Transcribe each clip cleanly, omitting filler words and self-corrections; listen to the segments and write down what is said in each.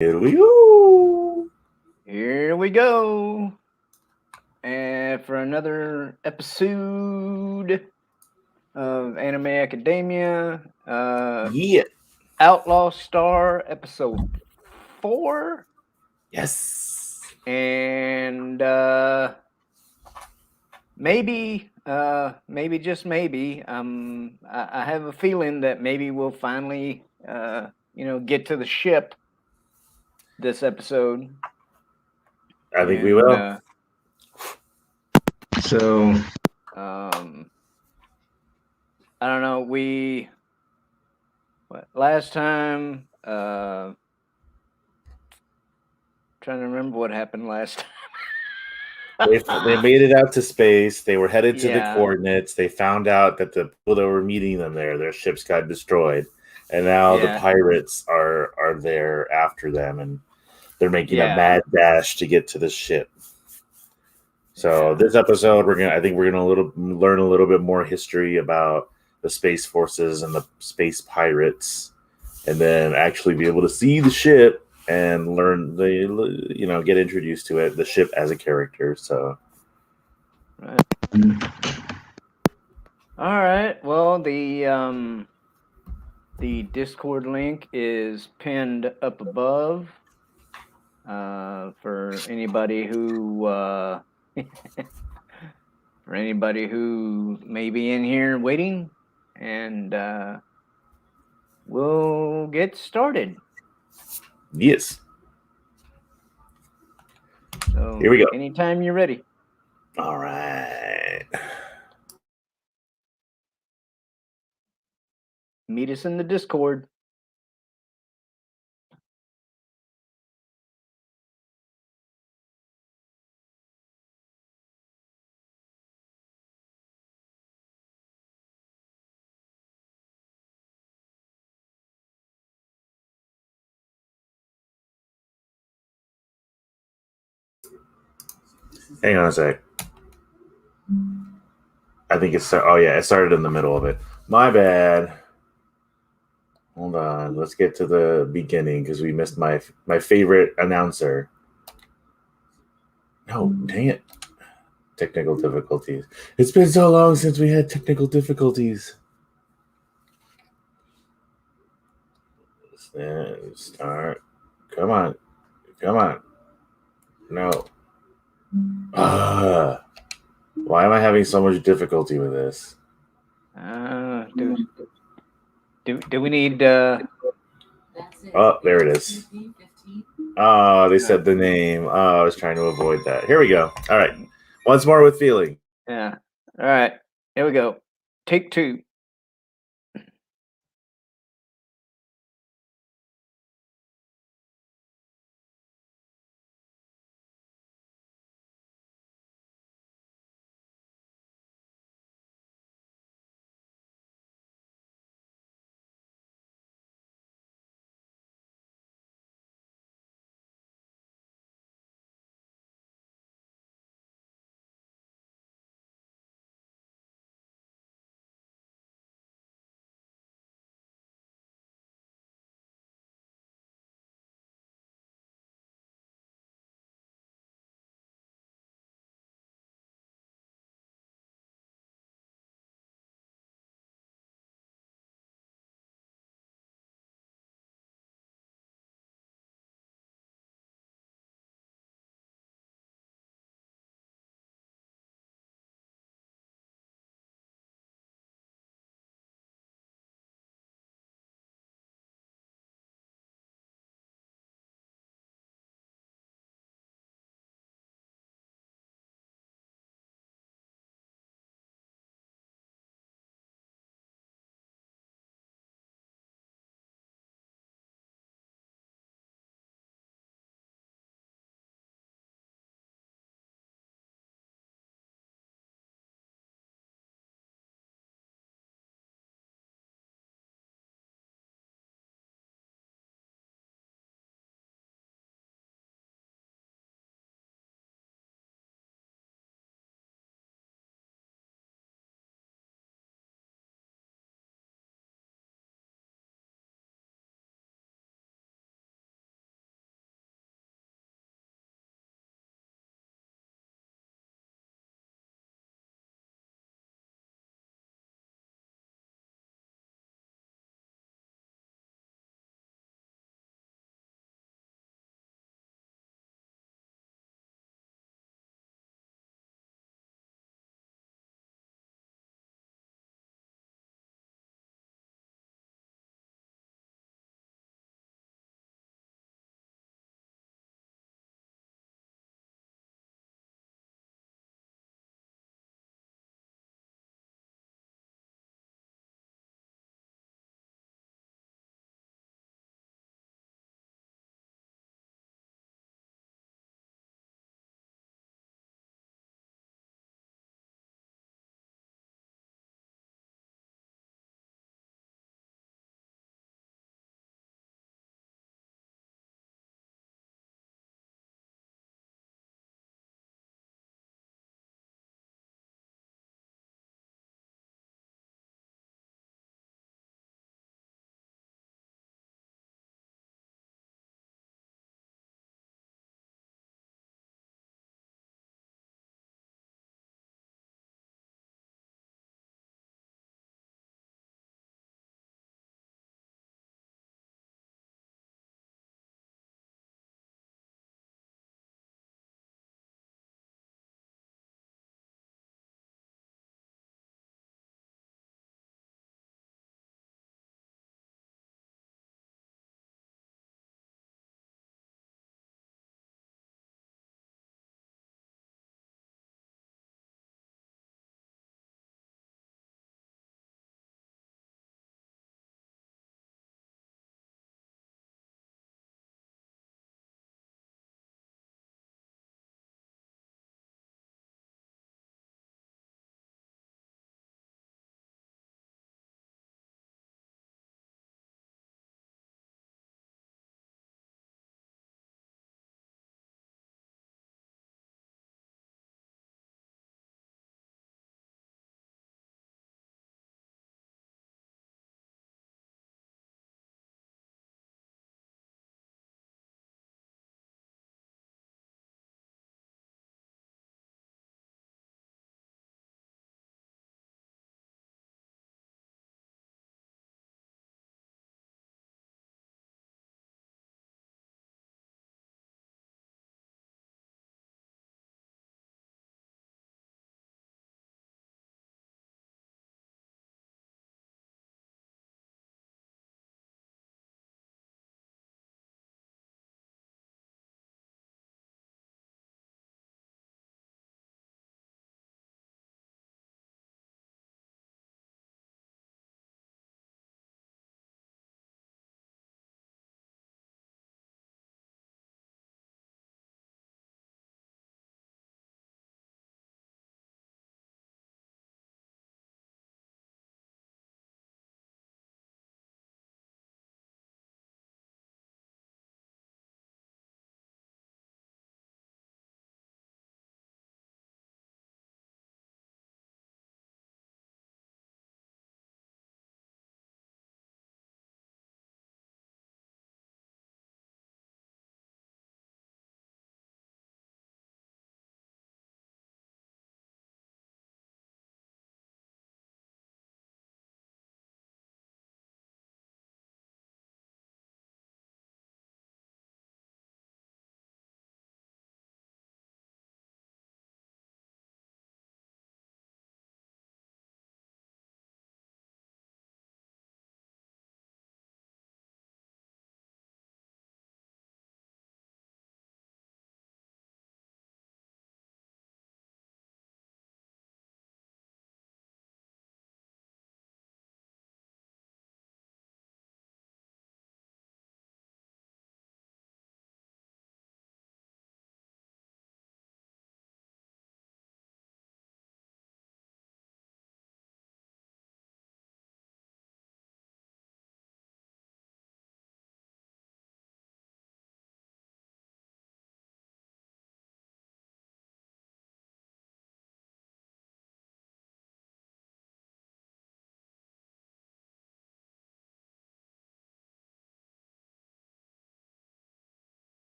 Here we go. Here we go. And for another episode of Anime Academia, Yeah. Outlaw Star episode 4. Yes. And maybe, just maybe, I have a feeling that maybe we'll finally, get to the ship this episode. I think we will. So, I don't know. Last time, trying to remember what happened last time. They made it out to space. They were headed to the Yeah. coordinates. They found out that the people that were meeting them there, their ships got destroyed, and now the Yeah. pirates are there after them, and they're making a Yeah. mad dash to get to the ship. So this episode, I think we're gonna learn a little bit more history about the space forces and the space pirates, and then actually be able to see the ship and learn get introduced to it, the ship as a character. So, Right. All right. Well, the Discord link is pinned up above. For anybody who may be in here waiting, and we'll get started. yes. So Here we go. Anytime you're ready. All right. Meet us in the Discord. Hang on a sec. I think it's. Oh yeah, it started in the middle of it. My bad. Hold on. Let's get to the beginning because we missed my favorite announcer. No, dang it. Technical difficulties. It's been so long since we had technical difficulties. Start. Come on. Come on. No. Why am I having so much difficulty with this? Do we need Oh, there it is. Oh, they said the name. Oh, I was trying to avoid that. Here we go. All right. Once more with feeling. Yeah. All right. Here we go. Take 2.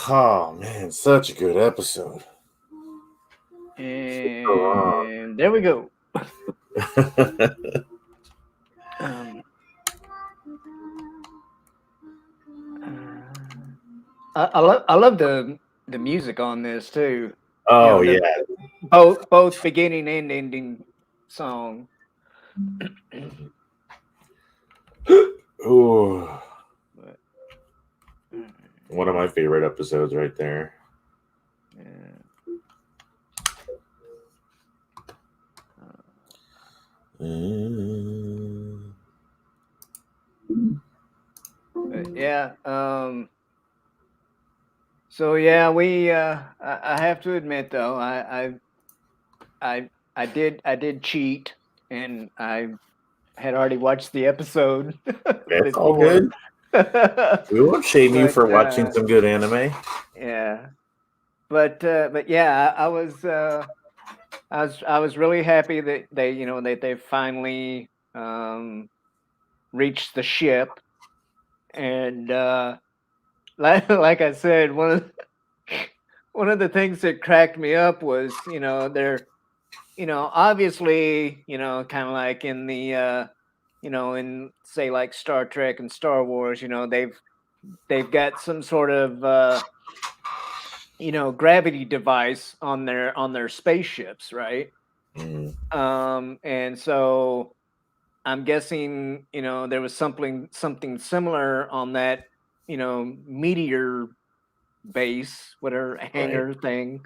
Oh man, such a good episode. And there we go. Um, I love the music on this too. You Oh know, yeah. both beginning and ending song. Ooh, But, one of my favorite episodes right there. yeah. Mm. But yeah. So yeah, we. I have to admit though, I did cheat, and I had already watched the episode It's all before. good. but We won't shame you for watching some good anime. yeah, but yeah, I was really happy that they finally reached the ship, and like I said, one of the things that cracked me up was they're obviously kind of like in the in say like Star Trek and Star Wars, they've got some sort of gravity device on their spaceships, right? Mm, And so I'm guessing there was something similar on that meteor base, whatever right. hangar thing.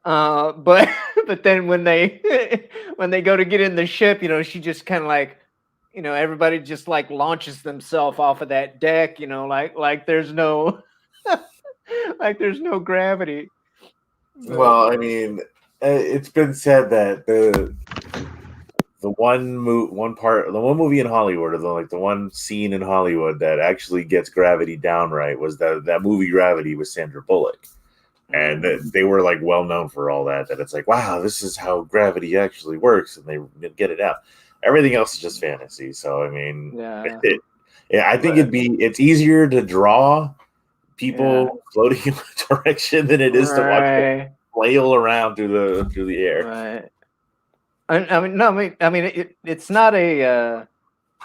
But but then when they when they go to get in the ship, she just kind of like everybody just like launches themselves off of that deck, like there's no like there's no gravity. But Well, I mean, it's been said that the one movie in Hollywood, or the one scene in Hollywood that actually gets gravity down right was that movie Gravity with Sandra Bullock, and they were like well known for all that. That it's like, wow, this is how gravity actually works, and they get it out. Everything else is just fantasy. So I mean, yeah, yeah, I think but it's easier to draw yeah, people floating in a direction than it is to watch them right, flail around through the air. right. I mean, no, it's not a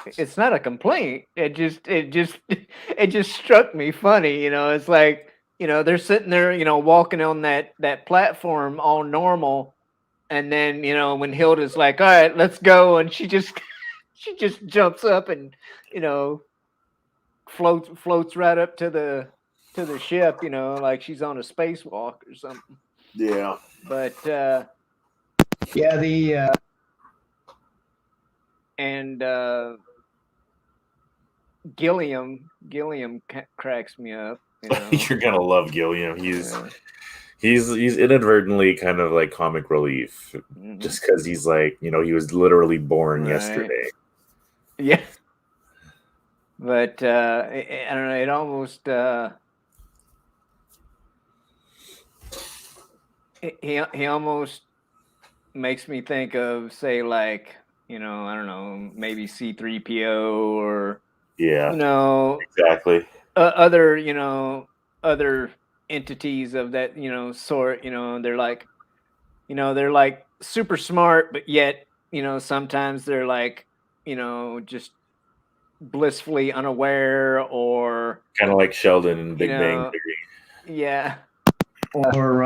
it's not a complaint. It just struck me funny. It's like they're sitting there, walking on that platform all normal, and then when Hilda's like, "All right, let's go," and she just she just jumps up and you know floats right up to the ship, like she's on a spacewalk or something. Yeah. But yeah, the and Gilliam cracks me up. You're gonna love Gilliam. Yeah. He's inadvertently kind of like comic relief, Hmm. just because he's like he was literally born Right. yesterday. Yeah. But I don't know. It almost he almost makes me think of, say, like I don't know, maybe C3PO, or Yeah, you know exactly. other other entities of that sort. They're like super smart, but yet sometimes they're like just blissfully unaware, or Kind of like Sheldon in you Big Bang know Theory. yeah, or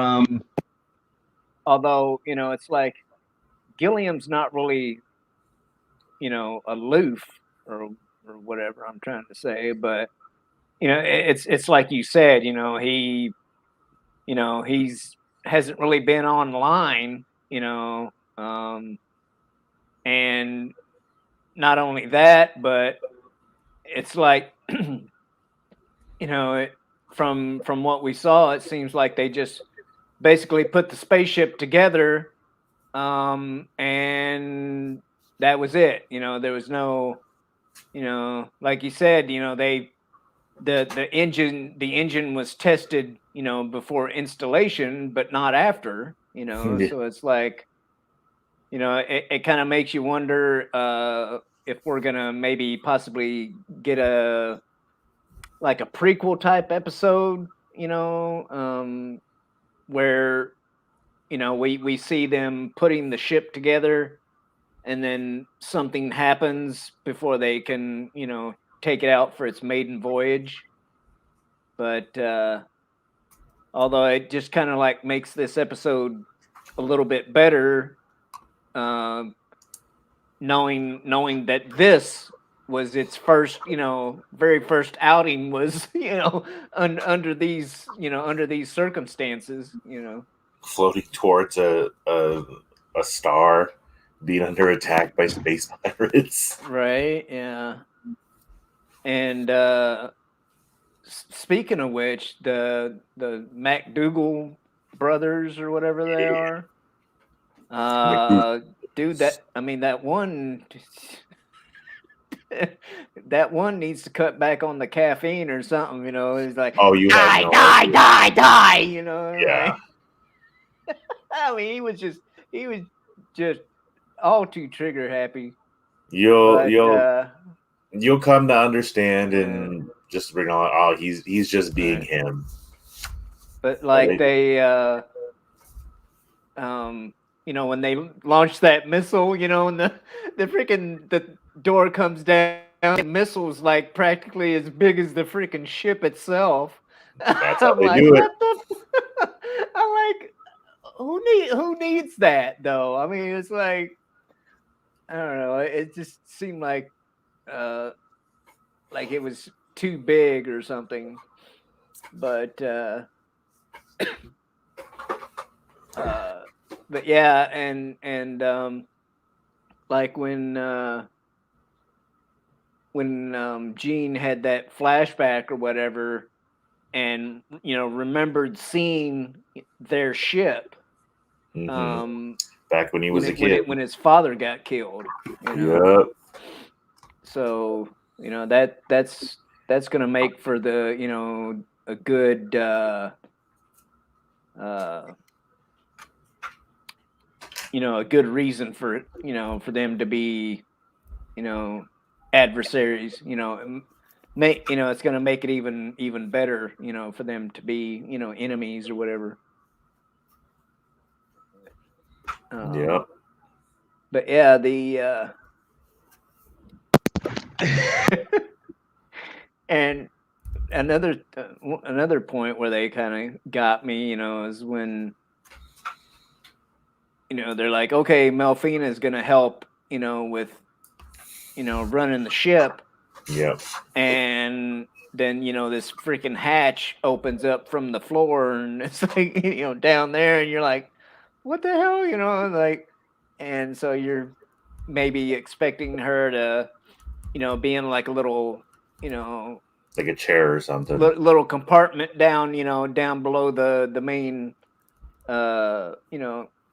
although it's like Gilliam's not really aloof, or whatever I'm trying to say, but it's like you said, he's hasn't really been online, and not only that, but it's like it, from what we saw, it seems like they just basically put the spaceship together, and that was it. There was no, like you said, they the engine was tested, before installation, but not after. Yeah. So it's like it kind of makes you wonder if we're gonna maybe possibly get a like a prequel type episode, where we see them putting the ship together, and then something happens before they can take it out for its maiden voyage. But although it just kind of like makes this episode a little bit better, um, knowing that this was its first, very first outing was, under these circumstances, Floating towards a star, being under attack by space pirates. Right? Yeah. And speaking of which, the MacDougal brothers or whatever they Yeah. are, dude, that one. That one needs to cut back on the caffeine or something, It's like Oh, you have die, no die, idea. die, die, Yeah, like I mean, he was just all too trigger happy. you'll But you'll you'll come to understand yeah, and just bring on. Oh, he's just being right. him. But But like they um when they launch that missile, and the freaking the door comes down, the missile's like practically as big as the freaking ship itself. that's how I'm they like, do it. what the I'm like, who needs that though? I mean, it's like, I don't know, it just seemed uh like it was too big or something. But uh but yeah, and like when Gene had that flashback or whatever, and remembered seeing their ship, Hmm. um Back when he was a kid. when his father got killed, Yep. so that's gonna make for the a good uh a good reason for for them to be adversaries, make it's going to make it even better, for them to be enemies or whatever. um Yep. but yeah, the and another point where they kind of got me, is when they're like, okay, Melfina is going to help with running the ship. Yep. And then this freaking hatch opens up from the floor, and it's like down there, and you're like, what the hell, like, and so you're maybe expecting her to be in like a little Like a chair or something. little compartment down down below the main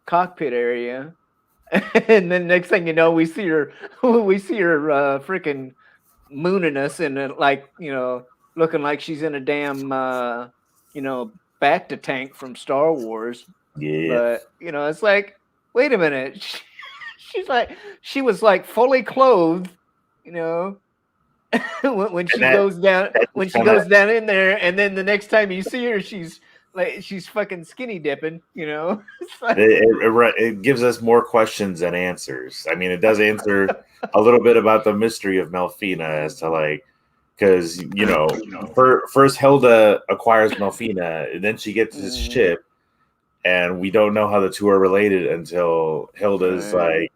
cockpit area. And then next thing you know, we see her freaking mooning us, and like looking like she's in a damn back to tank from Star Wars. Yeah. But it's like, wait a minute, she was like fully clothed, you know when And she goes down, that when just she kind of goes down in there, and then the next time you see her, she's fucking skinny dipping. It's like, it gives us more questions than answers. I mean, it does answer a little bit about the mystery of Melfina as to like, because first Hilda acquires Melfina, and then she gets this ship, and we don't know how the two are related until Hilda's right, like,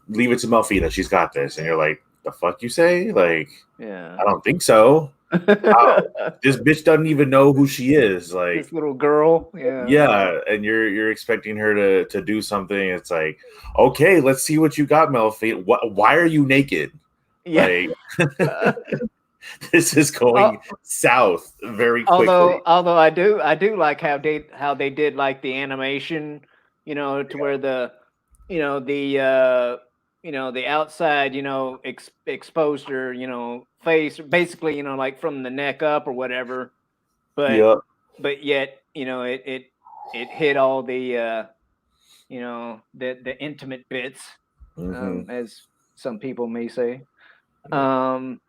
"Leave it to Melfina, she's got this," and you're like, "The fuck you say?" Like, yeah. I don't think so. How? This bitch doesn't even know who she is. Like, This little girl, yeah. yeah, and you're expecting her to do something. It's like, okay, let's see what you got, Melfi. Why are you naked? Yeah. Like, this is going south very quickly. Although I do like how they did like the animation, to where the the outside, exposed her, face, basically, like from the neck up or whatever. But Yep. yet, it hit all the the intimate bits, Hmm. as some people may say. Um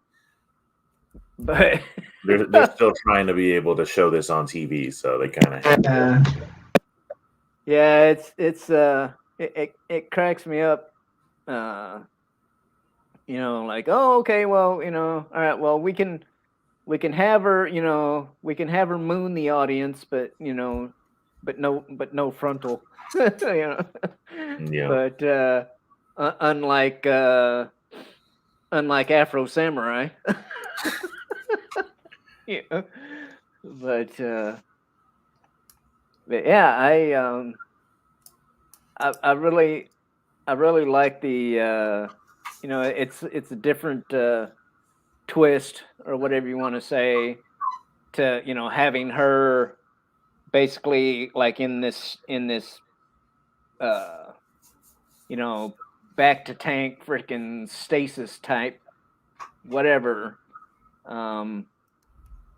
but they're still trying to be able to show this on TV, so they kind of have to. yeah, it cracks me up. Uh, like, oh, okay, well, all right, well, we can have her, we can have her moon the audience, but but no frontal, you know. Yeah. But unlike Afro Samurai, yeah. But but yeah, I really like the it's a different twist or whatever you want to say to having her basically like in this uh you know back to tank freaking stasis type whatever, um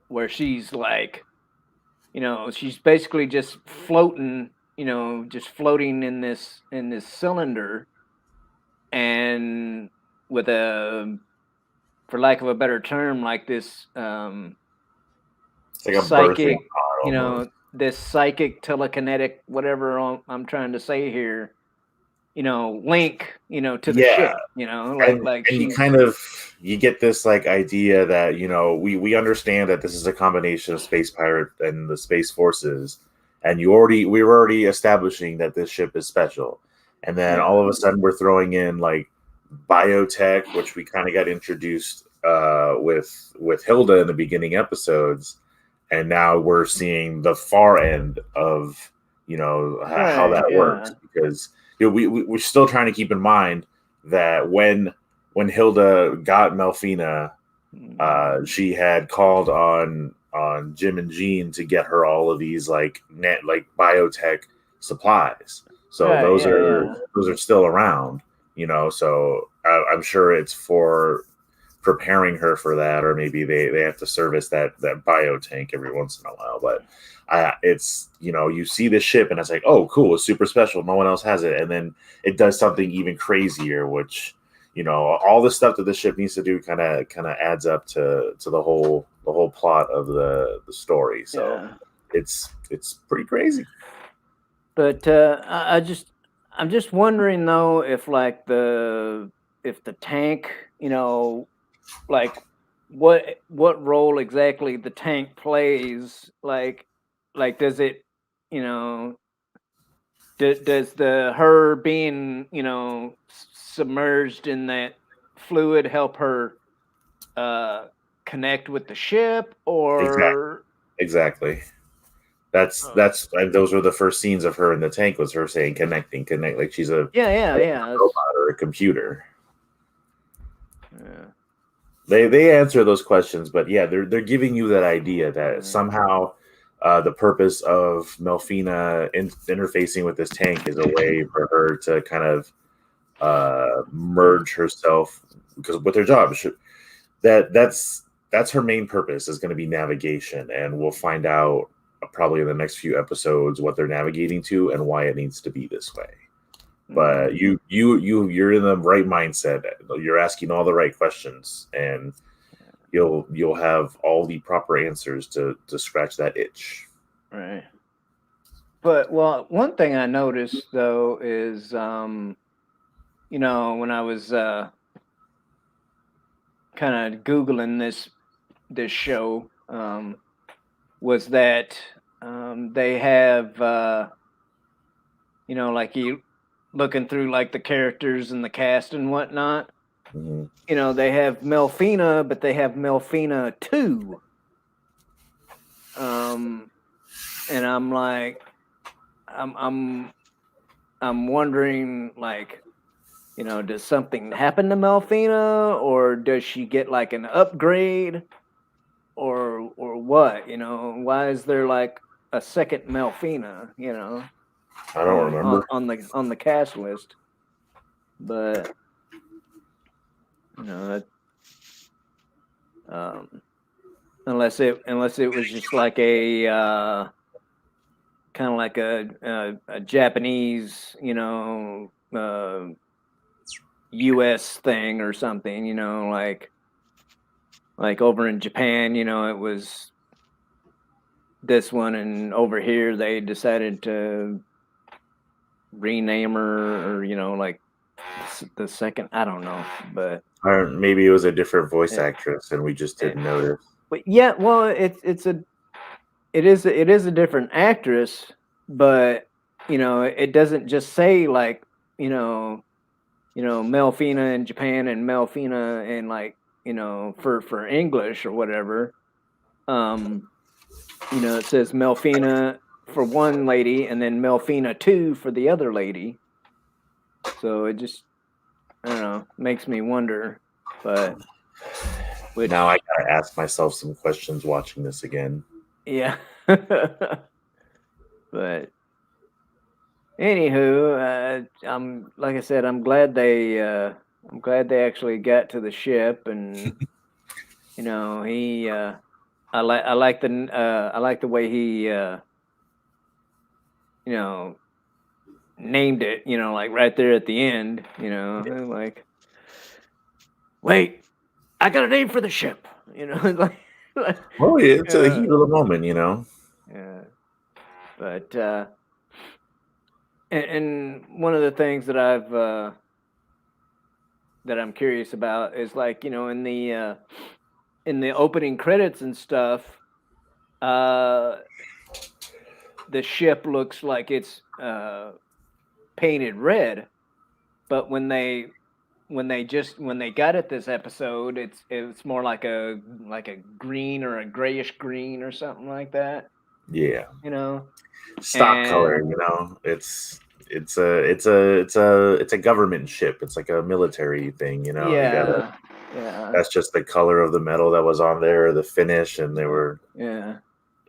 where she's like she's basically just floating in this cylinder, and with a, for lack of a better term, like this It's like a birthing psychic, pod almost. this psychic telekinetic whatever I'm trying to say here, link, to the Yeah, ship, like and you she's kind of you get this like idea that we understand that this is a combination of space pirate and the space forces, and we were already establishing that this ship is special, and then yeah, all of a sudden we're throwing in like biotech, which we kind of got introduced with Hilda in the beginning episodes, and now we're seeing the far end of how right, that works, yeah. because we're still trying to keep in mind that when Hilda got Melfina, Mm. she had called on Jim and Jean to get her all of these like biotech supplies. So Right, those yeah, are yeah. those are still around, So I'm sure it's for preparing her for that, or maybe they have to service that biotank every once in a while. But it's you see this ship and it's like, oh, cool, it's super special. No one else has it, and then it does something even crazier, which all the stuff that the ship needs to do kind of adds up to the whole plot of the story. So Yeah. it's pretty crazy. But I'm just wondering though if like the tank, like what role exactly the tank plays. Like does it, you know, does the her being submerged in that fluid help her uh connect with the ship Exactly. or Exactly. uh, Those were the first scenes of her in the tank, was her saying connect, like she's a yeah, yeah, yeah, robot or a computer. yeah, They answer those questions, but yeah, they're giving you that idea that yeah, somehow the purpose of Melfina interfacing with this tank is a way for her to kind of merge herself, because with her job, that's her main purpose is going to be navigation, and we'll find out probably in the next few episodes what they're navigating to and why it needs to be this way. But mm, you're in the right mindset. You're asking all the right questions, and you'll have all the proper answers to scratch that itch. right. But well, one thing I noticed though is, when I was kind of googling this show, was that they have, like you looking through like the characters and the cast and whatnot. Mm-hmm. They have Melfina, but they have Melfina 2. Um, and I'm like, I'm I'm I'm wondering, like, does something happen to Melfina, or does she get like an upgrade, or what? Why is there like a second Melfina? I don't On remember. the cast list, but that, um, unless it was just like a kind of like a Japanese, U.S. thing or something, like like over in Japan, you know, it was this one, and over here they decided to rename her, or you know, like the second. I don't know, but Or maybe it was a different voice it, actress and we just it, didn't notice. but yeah, well, it is a different actress, but you know, it doesn't just say like you know Melfina in Japan and Melfina in like you know for English or whatever. Um, you know, it says Melfina for one lady and then Melfina 2 for the other lady. So it just I don't know, makes me wonder. But which Now I gotta ask myself some questions watching this again. yeah. But anywho, I'm like I said, I'm glad they actually got to the ship, and you know I like the way he you know named it, you know, like right there at the end, you know, like wait, I got a name for the ship, you know, like Well, it's a uh, heat of the moment, you know. yeah, but and one of the things that I'm curious about is like you know in the opening credits and stuff, uh, the ship looks like it's painted red, but when they got it this episode, it's more like a green or a grayish green or something like that, Yeah, you know. stock color. And You know, it's a government ship. It's like a military thing. You know, you gotta. yeah, yeah, That's just the color of the metal that was on there, the finish, and they were yeah.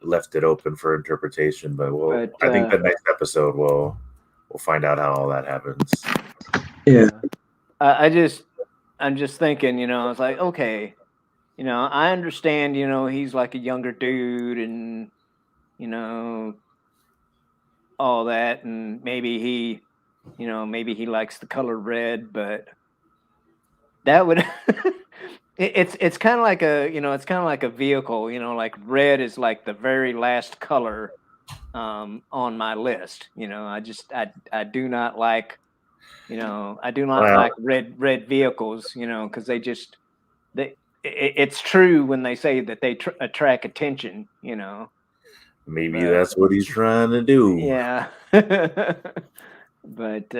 left it open for interpretation. But But I think the next episode we'll find out how all that happens. Yeah. I'm just thinking, you know, it's like okay, you know, I understand, you know, he's like a younger dude, and you know all that, and maybe maybe he likes the color red, but that would it's kind of like a it's kind of like a vehicle, you know, like red is like the very last color on my list. You know, I do not like I do not Well, like red vehicles, you know, because it's true when they say that they attract attention, you know, maybe but that's what he's trying to do. yeah. But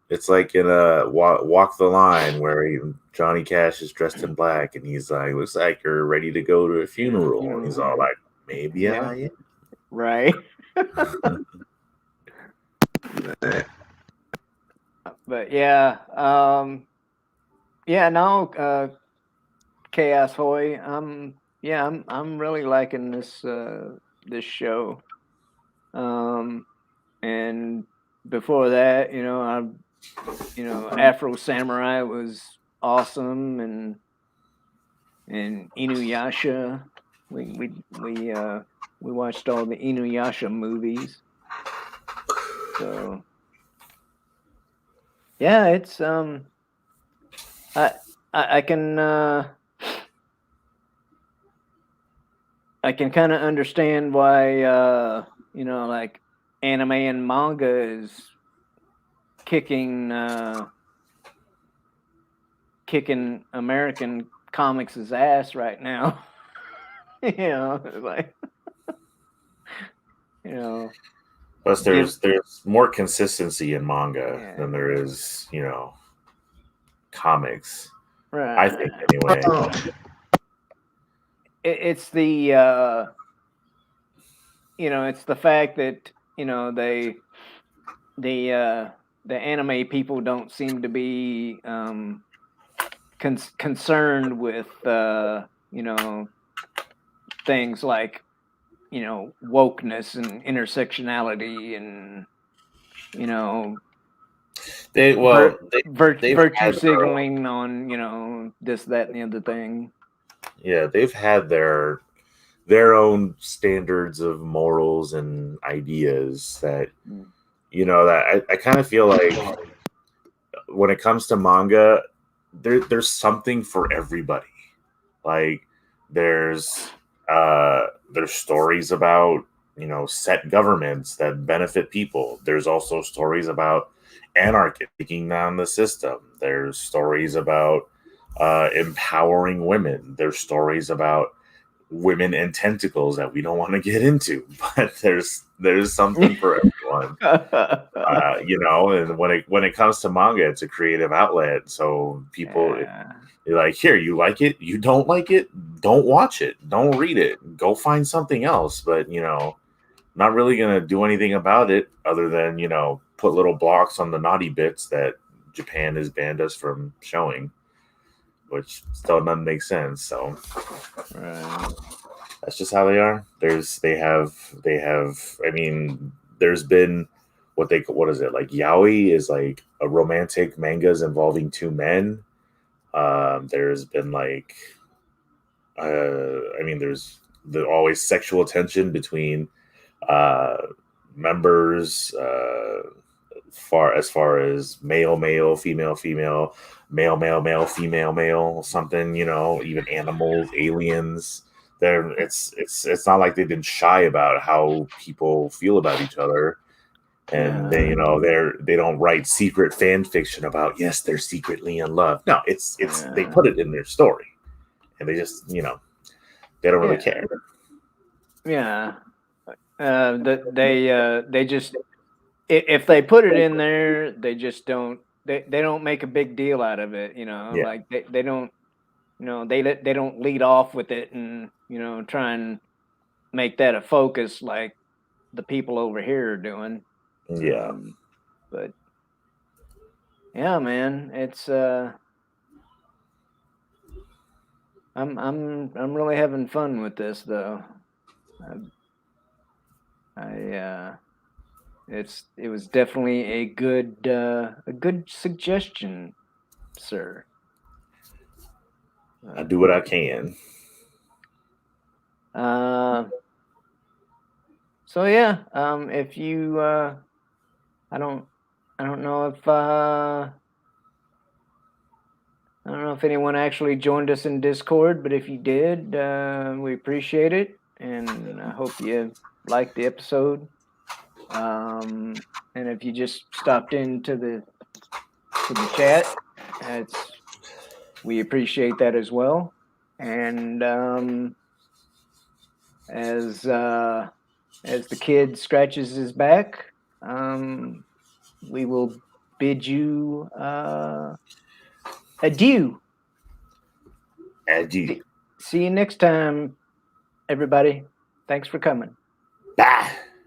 It's like in a walk the line where Johnny Cash is dressed in black and he's like, "Looks like you're ready to go to a funeral," and he's all like, "Maybe yeah, I right. am." But yeah, yeah, no, Chaos Hoy. I'm really liking this show. And before that, Afro Samurai was awesome, and Inuyasha. We watched all the Inuyasha movies. So yeah, it's I can I can kind of understand why like anime and manga is kicking kicking American comics' ass right now. You know, like you know, Plus, give there's more consistency in manga yeah, than there is, comics. I right. think anyway. It's the it's the fact that the anime people don't seem to be concerned with things like wokeness and intersectionality and They well they've virtue had their own, signaling on this, that, and the other thing. yeah, they've had their own standards of morals and ideas that that I kind of feel like when it comes to manga, there's something for everybody. Like There's stories about, you know, set governments that benefit people. There's also stories about anarchy taking down the system. There's stories about empowering women. There's stories about women and tentacles that we don't want to get into, but there's something for everyone. You know, and when it comes to manga, it's a creative outlet. So people, you're like, here, you like it, you don't like it, don't watch it, don't read it, go find something else. But you know, not really gonna do anything about it other than, you know, put little blocks on the naughty bits that Japan has banned us from showing, which still doesn't make sense. So that's just how they are. They have. I mean, there's been what is it, like yaoi is like a romantic mangas involving two men. There's been like, I mean, there's always sexual tension between uh, members, as far as male male, female female, male male male, female male, something, you know, even animals, aliens. There, it's not like they've been shy about how people feel about each other. And they, you know, they don't write secret fan fiction about, yes, they're secretly in love. No, it's they put it in their story, and they just, you know, they don't really care. Yeah, they just, if they put it in there, they just don't, they don't make a big deal out of it. You know, like they don't, you know, they don't lead off with it and, you know, try and make that a focus like the people over here are doing. Yeah. But yeah, man, it's I'm really having fun with this though. It was definitely a good suggestion, sir. I do what I can. So yeah, if you I don't know if I don't know if anyone actually joined us in Discord, but if you did, we appreciate it, and I hope you liked the episode. And if you just stopped into the chat, we appreciate that as well. And as the kid scratches his back, we will bid you adieu. Adieu. See you next time, everybody. Thanks for coming. Bye.